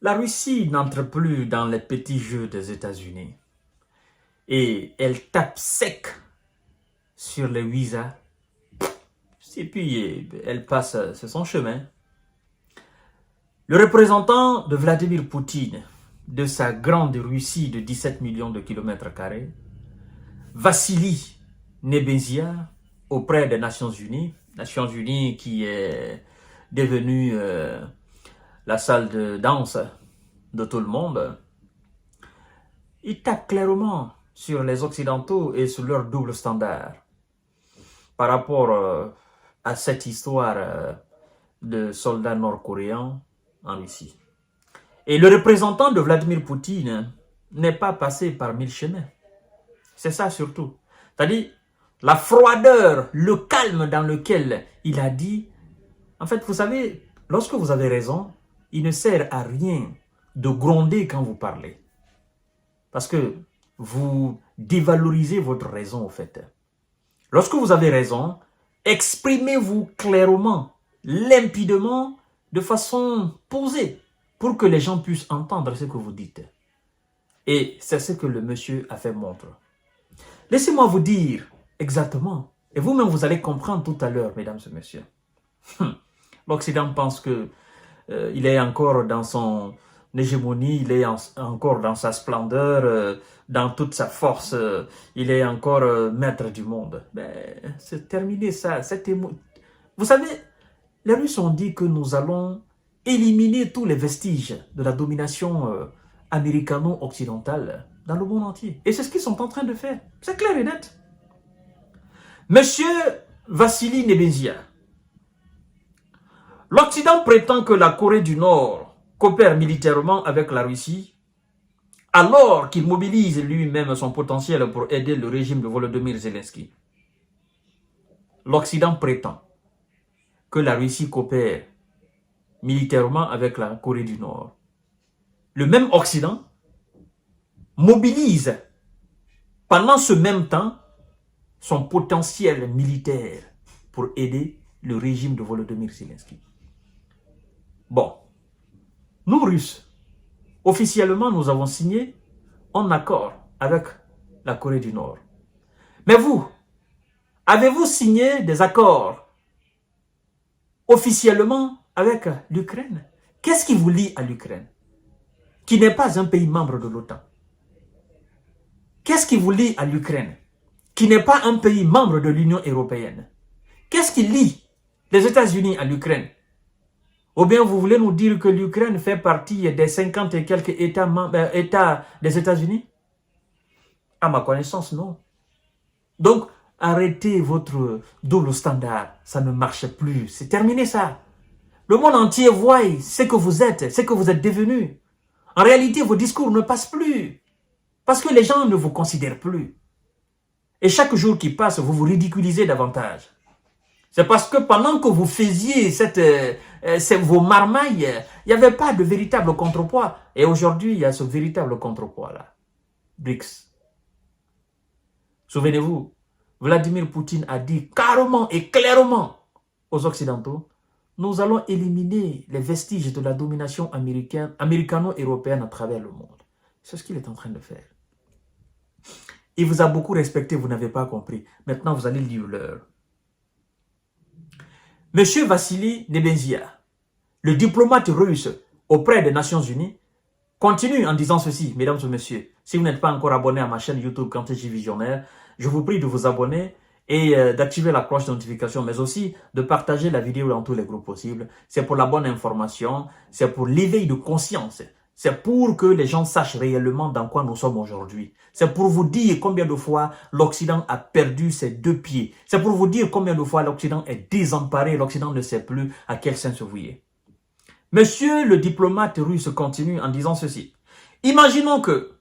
La Russie n'entre plus dans les petits jeux des États-Unis et elle tape sec sur les visas et puis elle passe, c'est son chemin. Le représentant de Vladimir Poutine, de sa grande Russie de 17 millions de kilomètres carrés, Vassili Nebenzia, auprès des Nations Unies qui est devenue la salle de danse de tout le monde, il tape clairement sur les Occidentaux et sur leur double standard par rapport à cette histoire de soldats nord-coréens en Russie. Et le représentant de Vladimir Poutine n'est pas passé par mille chemins. C'est ça surtout. C'est-à-dire la froideur, le calme dans lequel il a dit, en fait, vous savez, lorsque vous avez raison, il ne sert à rien de gronder quand vous parlez. Parce que vous dévalorisez votre raison, au fait. Lorsque vous avez raison, exprimez-vous clairement, limpidement, de façon posée, pour que les gens puissent entendre ce que vous dites. Et c'est ce que le monsieur a fait montre. Laissez-moi vous dire exactement, et vous-même vous allez comprendre tout à l'heure, mesdames et messieurs. L'Occident pense que il est encore dans son hégémonie, il est encore dans sa splendeur, dans toute sa force, il est encore maître du monde. Mais c'est terminé ça. Vous savez, les Russes ont dit que nous allons éliminer tous les vestiges de la domination américano-occidentale dans le monde entier. Et c'est ce qu'ils sont en train de faire. C'est clair et net. Monsieur Vassili Nebenzia, l'Occident prétend que la Corée du Nord coopère militairement avec la Russie alors qu'il mobilise lui-même son potentiel pour aider le régime de Volodymyr Zelensky. L'Occident prétend que la Russie coopère militairement avec la Corée du Nord. Le même Occident mobilise pendant ce même temps son potentiel militaire pour aider le régime de Volodymyr Zelensky. Bon, nous Russes, officiellement nous avons signé un accord avec la Corée du Nord. Mais vous, avez-vous signé des accords officiellement avec l'Ukraine? Qu'est-ce qui vous lie à l'Ukraine, qui n'est pas un pays membre de l'OTAN? Qu'est-ce qui vous lie à l'Ukraine, qui n'est pas un pays membre de l'Union européenne? Qu'est-ce qui lie les États-Unis à l'Ukraine? Ou bien vous voulez nous dire que l'Ukraine fait partie des 50 et quelques États des États-Unis? À ma connaissance, non. Donc, arrêtez votre double standard. Ça ne marche plus. C'est terminé ça. Le monde entier voit ce que vous êtes devenus. En réalité, vos discours ne passent plus. Parce que les gens ne vous considèrent plus. Et chaque jour qui passe, vous vous ridiculisez davantage. C'est parce que pendant que vous faisiez vos marmailles, il n'y avait pas de véritable contrepoids. Et aujourd'hui, il y a ce véritable contrepoids-là. BRICS. Souvenez-vous, Vladimir Poutine a dit carrément et clairement aux Occidentaux, nous allons éliminer les vestiges de la domination américano-européenne à travers le monde. C'est ce qu'il est en train de faire. Il vous a beaucoup respecté, vous n'avez pas compris. Maintenant, vous allez lire l'heure. Monsieur Vassili Nebenzia, le diplomate russe auprès des Nations Unies, continue en disant ceci, mesdames et messieurs. Si vous n'êtes pas encore abonné à ma chaîne YouTube Kanteji Visionnaire, je vous prie de vous abonner et d'activer la cloche de notification, mais aussi de partager la vidéo dans tous les groupes possibles. C'est pour la bonne information, c'est pour l'éveil de conscience. C'est pour que les gens sachent réellement dans quoi nous sommes aujourd'hui. C'est pour vous dire combien de fois l'Occident a perdu ses deux pieds. C'est pour vous dire combien de fois l'Occident est désemparé, l'Occident ne sait plus à quel sein se vouer. Monsieur le diplomate russe continue en disant ceci. Imaginons que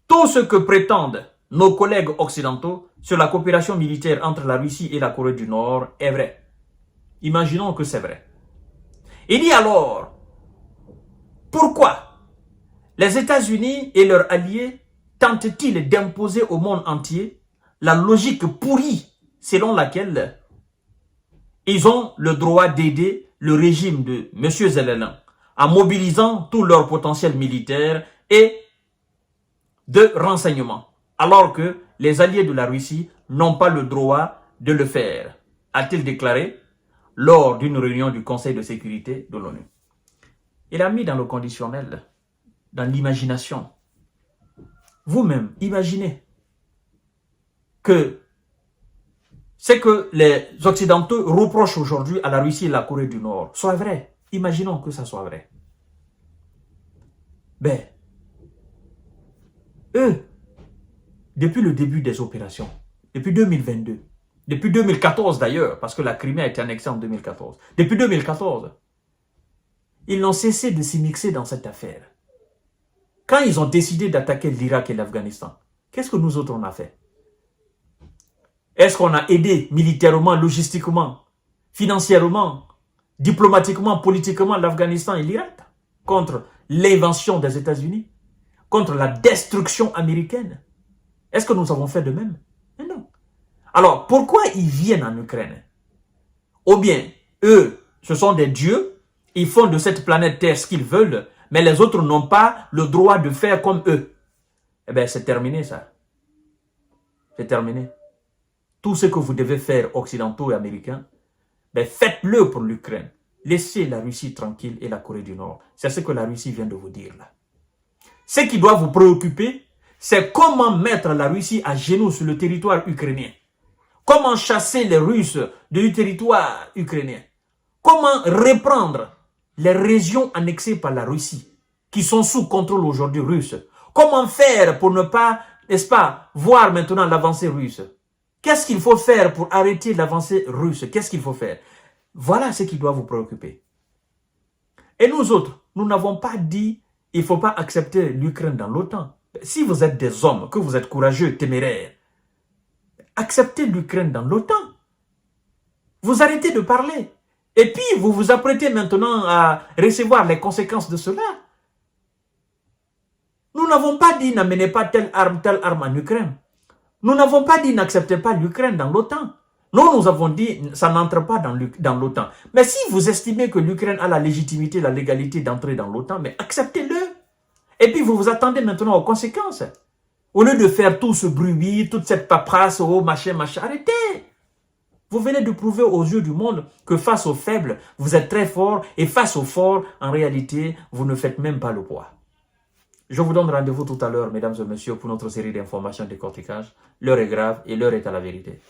tout ce que prétendent nos collègues occidentaux sur la coopération militaire entre la Russie et la Corée du Nord est vrai. Imaginons que c'est vrai. Il dit alors, pourquoi les États-Unis et leurs alliés tentent-ils d'imposer au monde entier la logique pourrie selon laquelle ils ont le droit d'aider le régime de M. Zelensky en mobilisant tout leur potentiel militaire et de renseignement, alors que les alliés de la Russie n'ont pas le droit de le faire, a-t-il déclaré lors d'une réunion du Conseil de sécurité de l'ONU. Il a mis dans le conditionnel, dans l'imagination. Vous-même, imaginez que ce que les Occidentaux reprochent aujourd'hui à la Russie et la Corée du Nord soit vrai. Imaginons que ça soit vrai. Ben, eux, depuis le début des opérations, depuis 2022, depuis 2014 d'ailleurs, parce que la Crimée a été annexée en 2014, depuis 2014, ils n'ont cessé de s'immiscer dans cette affaire. Quand ils ont décidé d'attaquer l'Irak et l'Afghanistan, qu'est-ce que nous autres on a fait? Est-ce qu'on a aidé militairement, logistiquement, financièrement, diplomatiquement, politiquement l'Afghanistan et l'Irak contre l'invention des États-Unis, contre la destruction américaine? Est-ce que nous avons fait de même? Mais non. Alors, pourquoi ils viennent en Ukraine? Ou bien, eux, ce sont des dieux, ils font de cette planète Terre ce qu'ils veulent, mais les autres n'ont pas le droit de faire comme eux. Eh bien, c'est terminé ça. C'est terminé. Tout ce que vous devez faire, occidentaux et américains, ben faites-le pour l'Ukraine. Laissez la Russie tranquille et la Corée du Nord. C'est ce que la Russie vient de vous dire là. Ce qui doit vous préoccuper, c'est comment mettre la Russie à genoux sur le territoire ukrainien. Comment chasser les Russes du territoire ukrainien. Comment reprendre les régions annexées par la Russie, qui sont sous contrôle aujourd'hui russe. Comment faire pour ne pas, n'est-ce pas, voir maintenant l'avancée russe? Qu'est-ce qu'il faut faire pour arrêter l'avancée russe? Qu'est-ce qu'il faut faire? Voilà ce qui doit vous préoccuper. Et nous autres, nous n'avons pas dit il ne faut pas accepter l'Ukraine dans l'OTAN. Si vous êtes des hommes, que vous êtes courageux, téméraires, acceptez l'Ukraine dans l'OTAN. Vous arrêtez de parler. Et puis, vous vous apprêtez maintenant à recevoir les conséquences de cela. Nous n'avons pas dit n'amenez pas telle arme en Ukraine. Nous n'avons pas dit n'acceptez pas l'Ukraine dans l'OTAN. Nous avons dit ça n'entre pas dans l'OTAN. Mais si vous estimez que l'Ukraine a la légitimité, la légalité d'entrer dans l'OTAN, mais acceptez-le. Et puis vous vous attendez maintenant aux conséquences. Au lieu de faire tout ce bruit, toute cette paperasse, oh machin, arrêtez. Vous venez de prouver aux yeux du monde que face aux faibles, vous êtes très fort et face aux forts, en réalité, vous ne faites même pas le poids. Je vous donne rendez-vous tout à l'heure, mesdames et messieurs, pour notre série d'informations de décortiquage. L'heure est grave et l'heure est à la vérité.